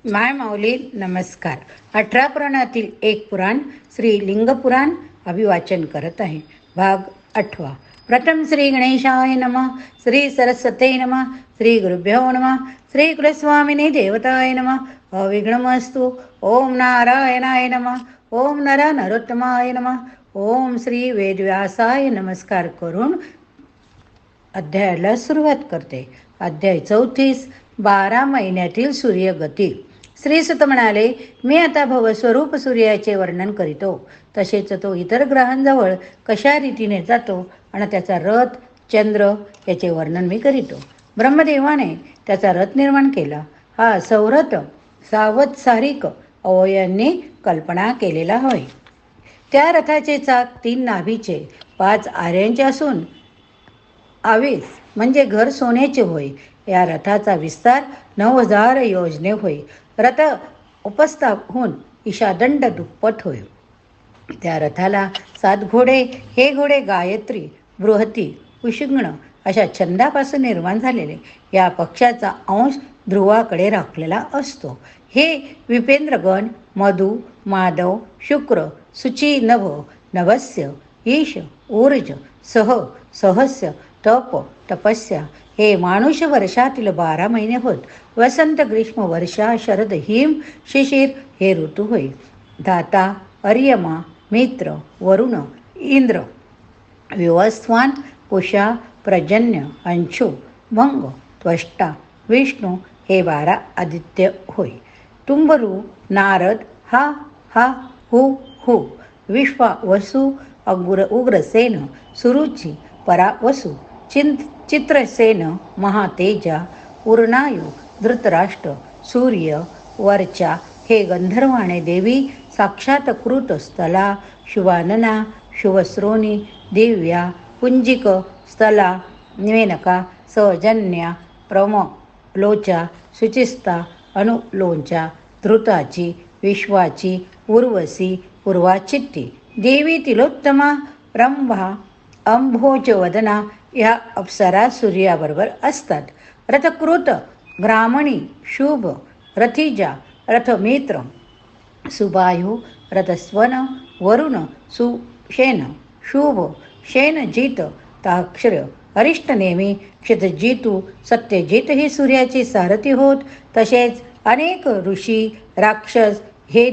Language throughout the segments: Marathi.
माय माऊली नमस्कार. 18 पुराणातील एक पुराण श्री लिंगपुराण अभिवाचन करत आहे. भाग 8. प्रथम श्री गणेशाय नमः, श्री सरस्वते नमः, श्री गुरुभ्यो नमः, श्री कुलस्वामिनी देवताय नमः. अविघ्नमस्तु. ओम नारायणाय नमः. ओम नरोत्तमाय नमः. ओम श्री वेदव्यासाय नमस्कार करून अध्यायाला सुरुवात करते. अध्याय 34. 12 महिन्यातील सूर्यगती. श्रीसुत म्हणाले, मी आता भवस्वरूप सूर्याचे वर्णन करीतो. तसेच तो इतर ग्रहांजवळ कशा रीतीने जातो आणि त्याचा रथ चंद्र याचे वर्णन मी करीतो. ब्रह्मदेवाने त्याचा रथ निर्माण केला. हा सौरथ सावत्सारिक अवयांनी कल्पना केलेला होय. त्या रथाचे चाक 3 नाभीचे 5 आऱ्यांचे असून आवेस म्हणजे घर सोन्याचे होय. या रथाचा विस्तार 9000 योजने होय. रथ उपस्थाहून ईशादंड दुप्पट होय. त्या रथाला 7 घोडे. हे घोडे गायत्री, बृहती, उशिग्ण अशा छंदापासून निर्माण झालेले. या पक्षाचा अंश ध्रुवाकडे राखलेला असतो. हे विपेंद्रगण मधु, माधव, शुक्र, सुची, नभ, नभस्य, ईश, ऊर्ज, सहस्य, तप, तपस्या हे मानुष वर्षातील 12 महिने होत. वसंत, ग्रीष्म, वर्षा, शरद, हिम, शिशिर हे ऋतू होय. दाता, अर्यमा, मित्र, वरुण, इंद्र, विवस्वान, कुशा, पर्जन्य, अंशु, भंग, त्वष्टा, विष्णू हे 12 आदित्य होय. तुम्बरू, नारद, हा हा, हु, विश्वा, वसु, उग्रसेन, सुरुची, परावसु, चित्रसेन, महातेजा, उर्णायु, धृतराष्ट्र, सूर्य, वर्चा हे गंधर्वाणे देवी, साक्षात कृत, स्थला, शुभानना, शुभश्रोणी, दिव्या, पुंजिक, स्थला, मेनका, सौजन्या, लोचा, शुचिस्ता, अनुलोंचा, धृताची, विश्वाची, उर्वशी, पूर्वाचित्ती, देवी तिलोत्तमा, रंभा, अंभोजवदना या अप्सरा सूर्याबरोबर असतात. रथकृत, ग्रामणी, शुभ, रथिजा, रथमित्र, सुबायू, रथस्वन, वरुण, सुशेन, शुभ, शेनजित, ताक्षर, अरिष्टनेमी, क्षितजितू, सत्यजित ही सूर्याची सारथी होत. तसेच अनेक ऋषी, राक्षस हे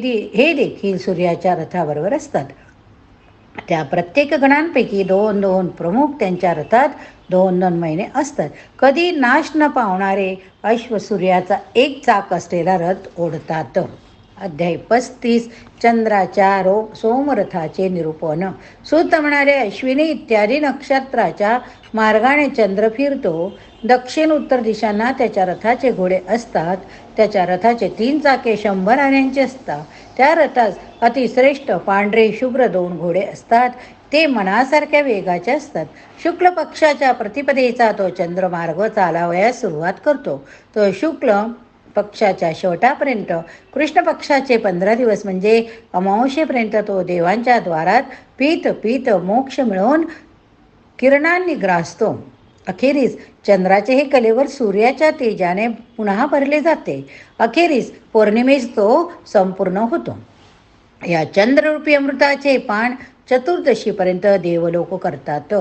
देखील सूर्याच्या रथाबरोबर असतात. त्या प्रत्येक गणांपैकी 2-2 प्रमुख त्यांच्या रथात 2-2 महिने असतात. कधी नाश न पावणारे अश्व सूर्याचा एक चाक असलेला रथ ओढतात. अध्याय 35. चंद्राच्या सोमरथाचे निरूपण. सूत म्हणाले, अश्विनी इत्यादी नक्षत्राच्या मार्गाने चंद्र फिरतो. दक्षिण उत्तर दिशांना त्याच्या रथाचे घोडे असतात. त्याच्या रथाचे 3 चाके 100 आण्यांचे असतात. त्या रथास अतिश्रेष्ठ पांढरे शुभ्र 2 घोडे असतात. ते मनासारख्या वेगाचे असतात. शुक्ल पक्षाच्या प्रतिपदेचा तो चंद्रमार्ग चालावयास सुरुवात करतो. तो शुक्ल पक्षाच्या शेवटापर्यंत, कृष्ण पक्षाचे 15 दिवस म्हणजे अमावस्येपर्यंत तो देवांच्या द्वारात पीत मोक्ष मिळवून किरणांनी ग्रासतो. अखेरीस चंद्राचे हे कलेवर सूर्याच्या तेजाने पुन्हा भरले जाते. अखेरीस पौर्णिमेस तो संपूर्ण होतो. या चंद्ररूपी अमृताचे पान चतुर्दशीपर्यंत देवलोक करतात.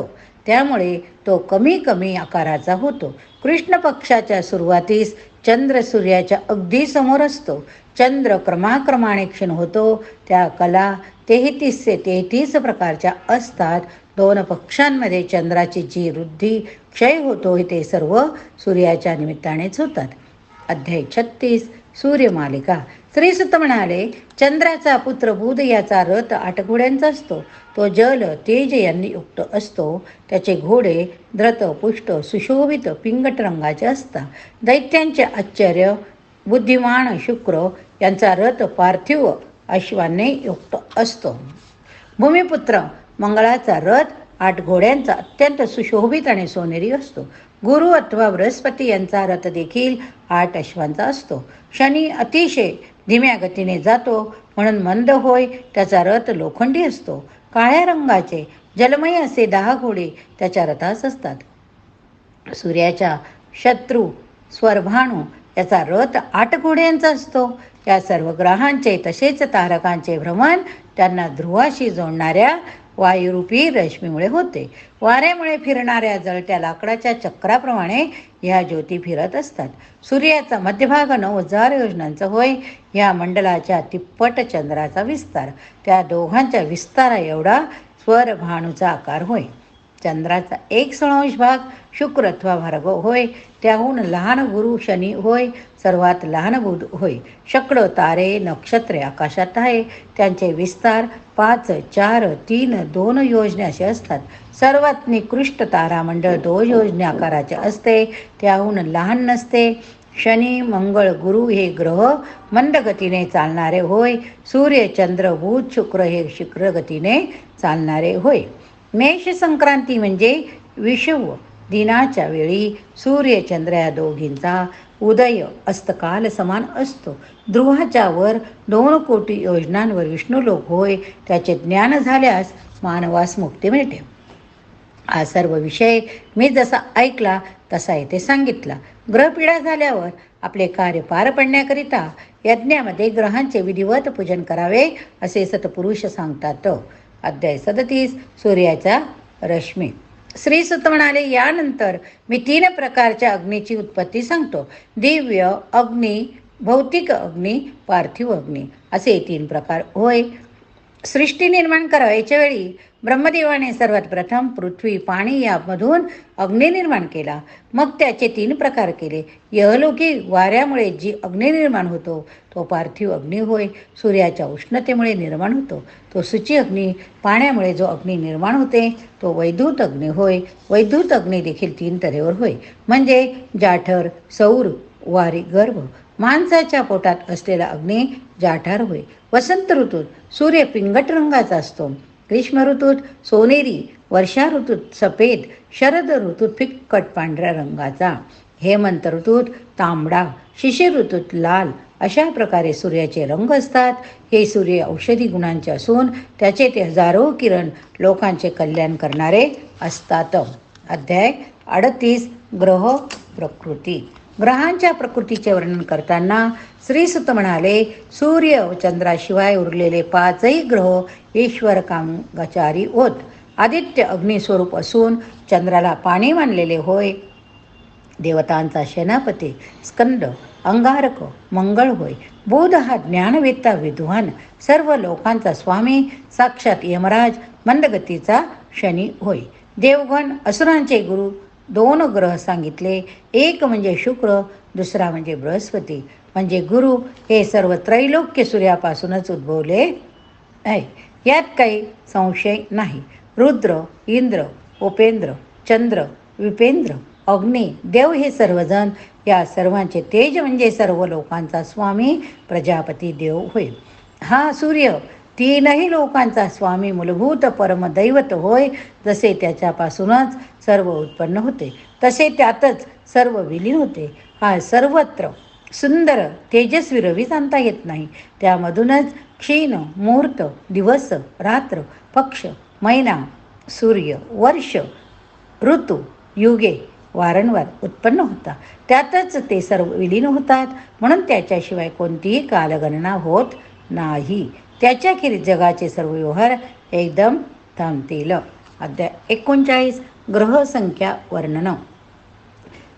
त्यामुळे तो कमी आकाराचा होतो. कृष्ण पक्षाच्या सुरुवातीस चंद्र सूर्याच्या अगदी समोर असतो. चंद्र क्रमाक्रमाने क्षीण होतो. त्या कला 33 प्रकारच्या असतात. 2 पक्षांमध्ये चंद्राची जी वृद्धी क्षय होतो ते सर्व सूर्याच्या निमित्तानेच होतात. अध्याय 36. सूर्यमालिका. श्रीसुत म्हणाले, चंद्राचा पुत्र बुध याचा रथ 8 घोड्यांचा असतो. तो जल तेज यांनी युक्त असतो. त्याचे घोडे द्रत, पुष्ट, सुशोभित पिंगट रंगाचे असतात. दैत्यांचे आश्चर्य बुद्धिमान शुक्र यांचा रथ पार्थिव अश्वाने युक्त असतो. भूमिपुत्र मंगळाचा रथ 8 घोड्यांचा अत्यंत सुशोभित आणि सोनेरी असतो. गुरु अथवा बृहस्पती यांचा रथ देखील 8 अश्वांचा असतो. शनी अतिशय धीम्या गतीने जातो म्हणून मंद होय. त्याचा रथ लोखंडी असतो. काळ्या रंगाचे जलमय असे 10 घोडे त्याच्या रथास असतात. सूर्याच्या शत्रू स्वरभाणू याचा रथ 8 घोड्यांचा असतो. या सर्व ग्रहांचे तसेच तारकांचे भ्रमण त्यांना ध्रुवाशी जोडणाऱ्या वायुरूपी रश्मीमुळे होते. वाऱ्यामुळे फिरणाऱ्या जळत्या लाकडाच्या चक्राप्रमाणे ह्या ज्योती फिरत असतात. सूर्याचा मध्यभाग 9,000 योजनांचा होय. ह्या मंडलाच्या तिप्पट चंद्राचा विस्तार, त्या दोघांच्या विस्तारा एवढा स्वरभानूचा आकार होय. चंद्राचा 1/6 भाग शुक्र अथवा भार्गव होय. त्याहून लहान गुरु शनी होय. सर्वात लहान बुध होय. शेकडो तारे नक्षत्रे आकाशात आहे. त्यांचे विस्तार 5, 4, 3, 2 योजने असे असतात. सर्वात निकृष्ट तारामंडळ 2 योजने आकाराचे असते. त्याहून लहान नसते. शनी, मंगळ, गुरु हे ग्रह मंदगतीने चालणारे होय. सूर्य, चंद्र, बुध, शुक्र हे शीघ्रगतीने चालणारे होय. मेष संक्रांती म्हणजे विषुव दिनाच्या वेळी सूर्य चंद्र या दोघींचा उदय अस्तकाल समान असतो. ध्रुवाच्या वर 2 कोटी योजनांवर विष्णुलोक होय. त्याचे ज्ञान झाल्यास मानवास मुक्ती मिळते. हा सर्व विषय मी जसा ऐकला तसा येथे सांगितला. ग्रहपीडा झाल्यावर आपले कार्य पार पडण्याकरिता यज्ञामध्ये ग्रहांचे विधिवत पूजन करावे असे सतपुरुष सांगतात. अध्याय 37 सूर्याचा रश्मी. श्री सुत म्हणाले, यानंतर मी 3 प्रकारच्या अग्नीची उत्पत्ती सांगतो. दिव्य अग्नी, भौतिक अग्नी, पार्थिव अग्नी असे 3 प्रकार होय. सृष्टी निर्माण करायच्या वेळी ब्रह्मदेवाने सर्वात प्रथम पृथ्वी, पाणी यामधून अग्नी निर्माण केला. मग त्याचे 3 प्रकार केले. यहलोकी वाऱ्यामुळे जी अग्नी निर्माण होतो तो पार्थिव अग्नी होय. सूर्याच्या उष्णतेमुळे निर्माण होतो तो सूची अग्नी. पाण्यामुळे जो अग्नी निर्माण होते तो वैद्युत अग्नी होय. वैद्युत अग्नी देखील 3 तऱ्हेवर होय, म्हणजे जाठर, सौर, वारी, गर्भ. माणसाच्या पोटात असलेला अग्नी जाठार होय. वसंत ऋतूत सूर्य पिंगट रंगाचा असतो. ग्रीष्म ऋतूत सोनेरी, वर्षा ऋतूत सफेद, शरद ऋतूत फिक्कट पांढऱ्या रंगाचा, हेमंत ऋतूत तांबडा, शिशिर ऋतूत लाल अशा प्रकारे सूर्याचे रंग असतात. हे सूर्य औषधी गुणांचे असून त्याचे ते हजारो किरण लोकांचे कल्याण करणारे असतात. अध्याय 38 ग्रह प्रकृती. ग्रहांच्या प्रकृतीचे वर्णन करताना श्री सुत म्हणाले, सूर्य व चंद्राशिवाय उरलेले 5ही ग्रह ईश्वर कामचारी होत. आदित्य अग्निस्वरूप असून चंद्राला पाणी मानलेले होय. देवतांचा सेनापती स्कंद, अंगारक, मंगळ होय. बुध हा ज्ञानवेत्ता विद्वान, सर्व लोकांचा स्वामी, साक्षात यमराज, मंदगतीचा शनी होय. देवगण असुरांचे गुरु 2 ग्रह सांगितले. एक म्हणजे शुक्र, दुसरा म्हणजे बृहस्पती. म्हणजे गुरु हे सर्व त्रैलोक्य सूर्यापासूनच उद्भवले आहे, यात काही संशय नाही. रुद्र, इंद्र, उपेंद्र, चंद्र, विपेंद्र, अग्नी, देव हे सर्वजण या सर्वांचे तेज म्हणजे सर्व लोकांचा स्वामी प्रजापती देव होय. हा सूर्य 3ही लोकांचा स्वामी, मूलभूत परमदैवत होय. जसे त्याच्यापासूनच सर्व उत्पन्न होते तसे त्यातच सर्व विलीन होते. हा सर्वत्र सुंदर तेजस्वी रवी जाणता येत नाही. त्यामधूनच क्षीण, मुहूर्त, दिवस, रात्र, पक्ष, महिना, सूर्य, वर्ष, ऋतू, युगे वारंवार उत्पन्न होतात. त्यातच ते सर्व विलीन होतात. म्हणून त्याच्याशिवाय कोणतीही कालगणना होत नाही. त्याच्याखेरीज जगाचे सर्व व्यवहार एकदम थांबतील. अध्याय 39 ग्रहसंख्या वर्णन.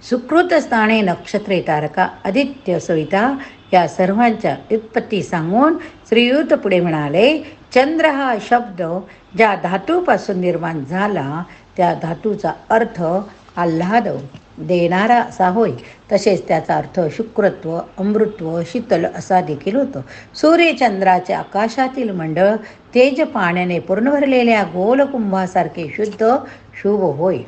सुकृत स्थाने नक्षत्रे, तारका, आदित्य, सविता या सर्वांच्या उत्पत्ती सांगून श्रीयुत पुढे म्हणाले, चंद्र हा शब्द ज्या धातूपासून निर्माण झाला त्या धातूचा अर्थ आल्हाद देणारा असा होय. तसेच त्याचा अर्थ शुक्रत्व, अमृतत्व, शीतल असा देखील होतो. सूर्यचंद्राचे आकाशातील मंडळ तेज पाण्याने पूर्ण भरलेल्या गोलकुंभासारखे शुद्ध शुभ होय.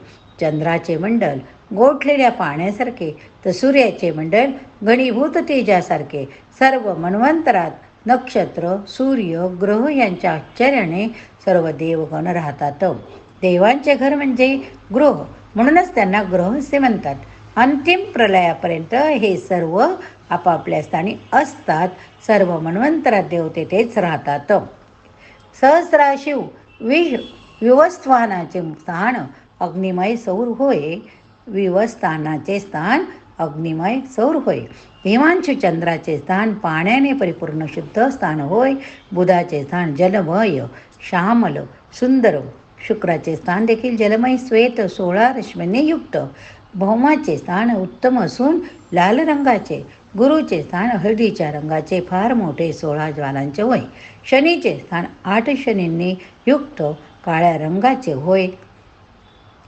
चंद्राचे मंडल गोठलेल्या पाण्यासारखे तर सूर्याचे मंडल घनीभूत तेजासारखे. सर्व मन्वंतरात नक्षत्र, सूर्य, ग्रह यांच्या आश्चर्याने सर्व देवगण राहतात. देवांचे घर म्हणजे गृह, म्हणूनच त्यांना ग्रह असे म्हणतात. अंतिम प्रलयापर्यंत हे सर्व आपापल्या स्थानी असतात. सर्व मन्वंतरात देवते तेच राहतात. सहस्राशिव विवस्थानाचे स्थान अग्निमय सौर होय. विवस्थानाचे स्थान अग्निमय सौर होय. हिमांशू चंद्राचे स्थान पाण्याने परिपूर्ण शुद्ध स्थान होय. बुधाचे स्थान जलमय श्यामल सुंदर. शुक्राचे स्थान देखील जलमय श्वेत 16 रश्मींनी युक्त. भौमाचे स्थान उत्तम असून लाल रंगाचे. गुरुचे स्थान हळदीच्या रंगाचे फार मोठे 16 ज्वालांचे होय. शनीचे स्थान 8 शनींनी युक्त काळ्या रंगाचे होय.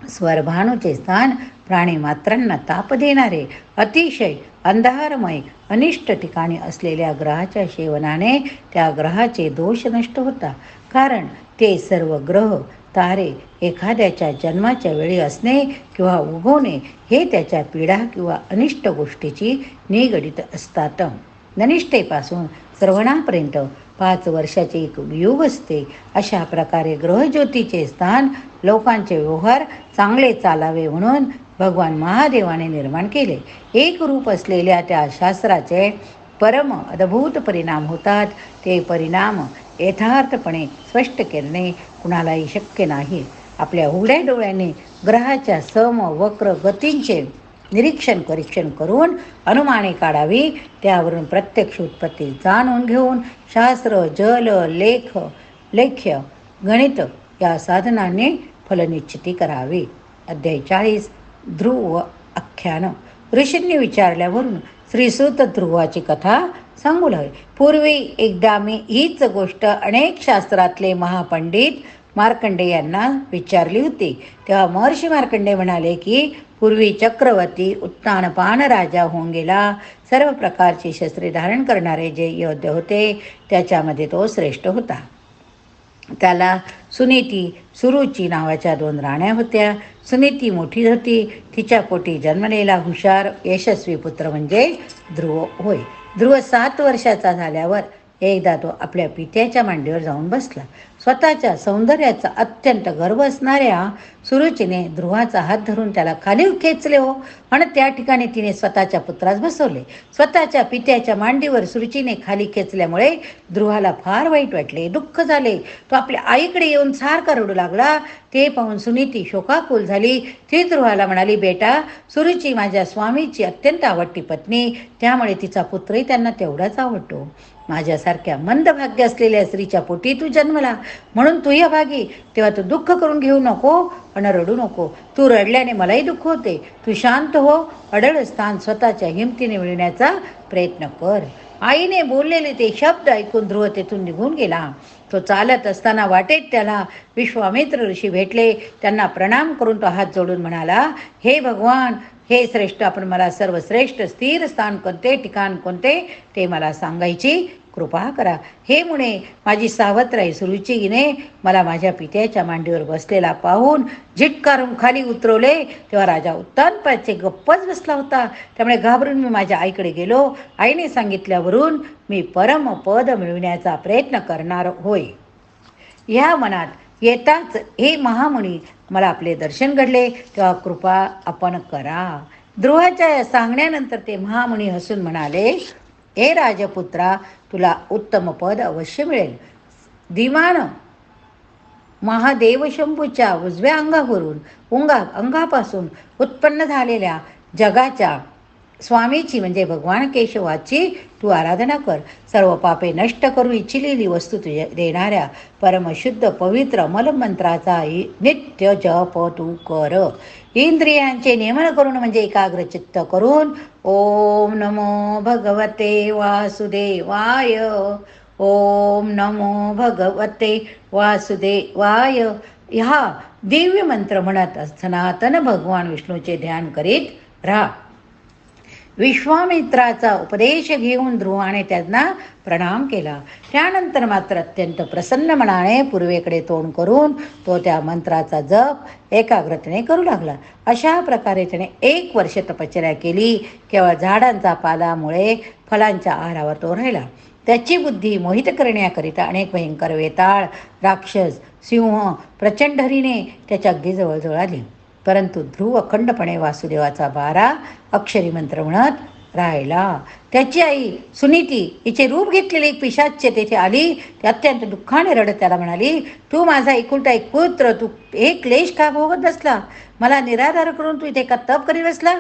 स्वरभानूचे स्थान प्राणीमात्रांना ताप देणारे अतिशय अंधारमय अनिष्ट ठिकाणी असलेल्या ग्रहाच्या सेवनाने त्या ग्रहाचे दोष नष्ट होता. कारण ते सर्व ग्रह तारे एखाद्याच्या जन्माच्या वेळी असणे किंवा उगवणे हे त्याच्या पीडा किंवा अनिष्ट गोष्टीची निगडित असतात. ननिष्ठेपासून श्रवणापर्यंत 5 वर्षाचे एक युग असते. अशा प्रकारे ग्रहज्योतीचे स्थान लोकांचे व्यवहार चांगले चालावे म्हणून भगवान महादेवाने निर्माण केले. एक रूप असलेल्या त्या शास्त्राचे परम अद्भुत परिणाम होतात. ते परिणाम यथार्थपणे स्पष्ट करणे कुणालाही शक्य नाही. आपल्या उघड्या डोळ्यांनी ग्रहाच्या सम वक्र गतींचे निरीक्षण करून अनुमाने काढावी. त्यावरून प्रत्यक्ष उत्पत्ती जाणून घेऊन शास्त्र जल लेख्य गणित या साधनांनी फलनिश्चिती करावी. अध्याय 40 ध्रुव आख्यान. ऋषींनी विचारल्यावरून श्रीसूत ध्रुवाची कथा सांगू लागले. पूर्वी एकदा मी हीच गोष्ट अनेक शास्त्रातले महापंडित मार्कंडे यांना विचारली होती. तेव्हा महर्षी मार्कंडे म्हणाले की पूर्वी चक्रवर्ती उत्तानपान राजा होऊन गेला. सर्व प्रकारची शस्त्रे धारण करणारे जे योद्धे होते त्याच्यामध्ये तो श्रेष्ठ होता. त्याला सुनीती सुरुची नावाच्या 2 राण्या होत्या. सुनीती मोठी होती. तिच्या पोटी जन्मलेला हुशार यशस्वी पुत्र म्हणजे ध्रुव होय. ध्रुव 7 वर्षाचा झाल्यावर एकदा तो आपल्या पित्याच्या मांडीवर जाऊन बसला. स्वतःच्या सौंदर्याचा अत्यंत गर्व असणाऱ्या सुरुचीने ध्रुवाचा हात धरून त्याला खाली खेचले हो आणि त्या ठिकाणी तिने स्वतःच्या पुत्रास बसवले. स्वतःच्या पित्याच्या मांडीवर सुरुचीने खाली खेचल्यामुळे ध्रुवाला फार वाईट वाटले, दुःख झाले. तो आपल्या आईकडे येऊन सारखा रडू लागला. ते पाहून सुनीती शोकाकुल झाली. ती ध्रुवाला म्हणाली, बेटा, सुरुची माझ्या स्वामीची अत्यंत आवडती पत्नी, त्यामुळे तिचा पुत्रही त्यांना तेवढाच आवडतो. माझ्यासारख्या मंदभाग्य असलेल्या स्त्रीच्या पोटी तू जन्मला म्हणून तूही अभागी. तेव्हा तू दुःख करून घेऊ नको आणि रडू नको. तू रडल्याने मलाही दुःख होते. तू शांत हो. अडळ स्थान स्वतःच्या हिमतीने मिळवण्याचा प्रयत्न कर. आईने बोललेले ते शब्द ऐकून ध्रुव तेथून निघून गेला. तो चालत असताना वाटेत त्याला विश्वामित्र ऋषी भेटले. त्यांना प्रणाम करून तो हात जोडून म्हणाला, हे भगवान, हे श्रेष्ठ, आपण मला सर्वश्रेष्ठ स्थिर स्थान कोणते, ठिकाण कोणते ते मला सांगायची कृपा करा. हे मुने माझी सावत्र सुरुचीने मला माझ्या पित्याच्या मांडीवर बसलेला पाहून झिटकारून खाली उतरवले. तेव्हा राजा उत्तानपादाचे गप्पच बसला होता. त्यामुळे घाबरून मी माझ्या आईकडे गेलो. आईने सांगितल्यावरून मी परमपद मिळविण्याचा प्रयत्न करणार होय. ह्या मनात येताच हे महामुनी मला आपले दर्शन घडले, तेव्हा कृपा आपण करा. ध्रुवाच्या सांगण्यानंतर ते महामुनी हसून म्हणाले, हे राजपुत्रा, तुला उत्तम पद अवश्य मिळेल. धीमान महादेव शंभूच्या उजव्या अंगावरून अंगापासून उत्पन्न झालेल्या जगाच्या स्वामीची म्हणजे भगवान केशवाची तू आराधना कर. सर्व पापे नष्ट करून इच्छिलेली वस्तू तुझ्या देणाऱ्या परमशुद्ध पवित्र मलमंत्राचा नित्य जप तू कर. इंद्रियांचे नियमन करून म्हणजे एकाग्रचित्त करून ओम नमो भगवते वासुदेवाय, ओम नमो भगवते वासुदेवाय ह्या दिव्य मंत्र म्हणत सनातन भगवान विष्णूचे ध्यान करीत राहा. विश्वामित्राचा उपदेश घेऊन ध्रुवाने त्यांना प्रणाम केला. त्यानंतर मात्र अत्यंत प्रसन्न मनाने पूर्वेकडे तोंड करून तो त्या मंत्राचा जप एकाग्रतेने करू लागला. अशा प्रकारे त्याने 1 वर्ष तपश्चर्या केली. केवळ झाडांचा पालामुळे फलांच्या आहारावर तो राहिला. त्याची बुद्धी मोहित करण्याकरिता अनेक भयंकर वेताळ, राक्षस, सिंह, प्रचंड हरीने त्याच्या अगदी जवळजवळ आली. परंतु ध्रुव अखंडपणे वासुदेवाचा 12 अक्षरी मंत्र म्हणत राहिला. त्याची आई सुनीती हिचे रूप घेतलेली एक पिशाच्य तेथे आली. ती अत्यंत दुःखाने रडत त्याला म्हणाली, तू माझा एकुलता एक पुत्र, तू एक क्लेश का भोगत बसला? मला निराधार करून तू इथे का तप करीत बसला?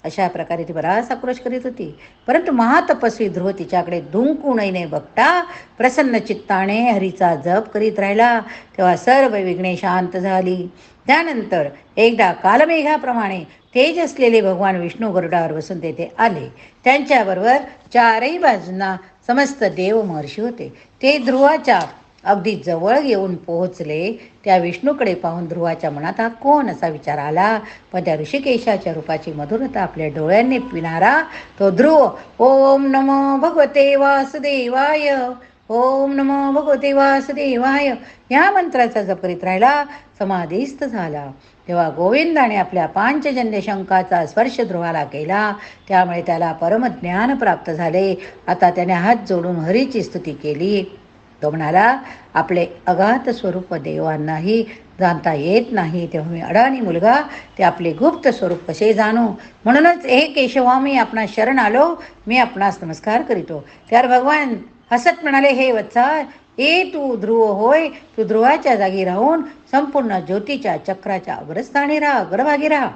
अशा प्रकारे ती बराच आक्रोश करीत होती. परंतु महातपस्वी ध्रुव तिच्याकडे दुंकूनही न बघता प्रसन्न चित्ताने हरीचा जप करीत राहिला. तेव्हा सर्व विघ्ने शांत झाली. त्यानंतर एकदा कालमेघाप्रमाणे तेज असलेले भगवान विष्णू गरुडावर बसून तेथे आले. त्यांच्याबरोबर चारही बाजूंना समस्त देव महर्षी होते. ते ध्रुवाच्या अगदी जवळ येऊन पोहोचले. त्या विष्णूकडे पाहून ध्रुवाच्या मनात हा कोण असा विचार आला. पण त्या ऋषिकेशाच्या रूपाची मधुरता आपल्या डोळ्यांनी पिणारा तो ध्रुव ओम नमो भगवते वासुदेवाय, ओम नमो भगवते वासुदेवाय या मंत्राचा जप करीत राहिला, समाधीस्थ झाला. तेव्हा गोविंदाने आपल्या पांचजन्य शंखाचा स्पर्श ध्रुवाला केला. त्यामुळे त्याला परमज्ञान प्राप्त झाले. आता त्याने हात जोडून हरीची स्तुती केली. तो म्हणाला, आपले अगाध स्वरूप देवांनाही जाणता येत नाही, तेव्हा मी अडाणी मुलगा ते आपले गुप्त स्वरूप कसे जाणू. म्हणूनच हे केशवा, मी आपणास शरण आलो, मी आपणास नमस्कार करीतो. त्यावर भगवान हसत म्हणाले, हे वत्सा, तू ध्रुव होय. तू ध्रुवाच्या जागी राहून संपूर्ण ज्योतीच्या चक्राच्या अग्रस्थानी राहा, अग्रभागी राहा.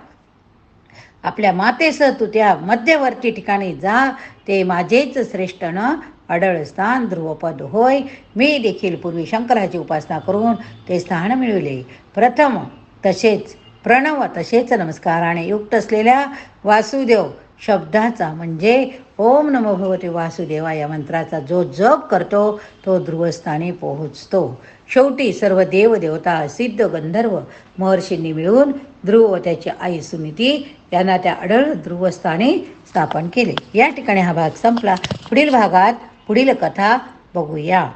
आपल्या मातेसह तू त्या मध्यवर्ती ठिकाणी जा. ते माझेच श्रेष्ठ न अडळ स्थान ध्रुवपद होय. मी देखील पूर्वी शंकराची उपासना करून ते स्थान मिळवले. प्रथम तसेच प्रणव तसेच नमस्काराने युक्त असलेल्या वासुदेव शब्दाचा म्हणजे ओम नमो भगवते वासुदेवा या मंत्राचा जो जप करतो तो ध्रुवस्थानी पोहोचतो. शेवटी सर्व देवदेवता, सिद्ध, गंधर्व, महर्षींनी मिळून ध्रुव व त्याची आई सुनीती यांना त्या अडळ ध्रुवस्थानी स्थापन केले. या ठिकाणी हा भाग संपला. पुढील भागात पुढील कथा बघूया.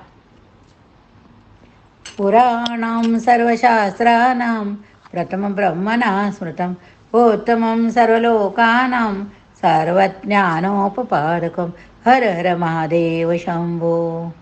पुराणां सर्वशास्त्राणां प्रथमं ब्रह्मणा स्मृतं उत्तमं सर्वलोकानां सर्वज्ञानोपपादकं हर हर महादेव शंभो.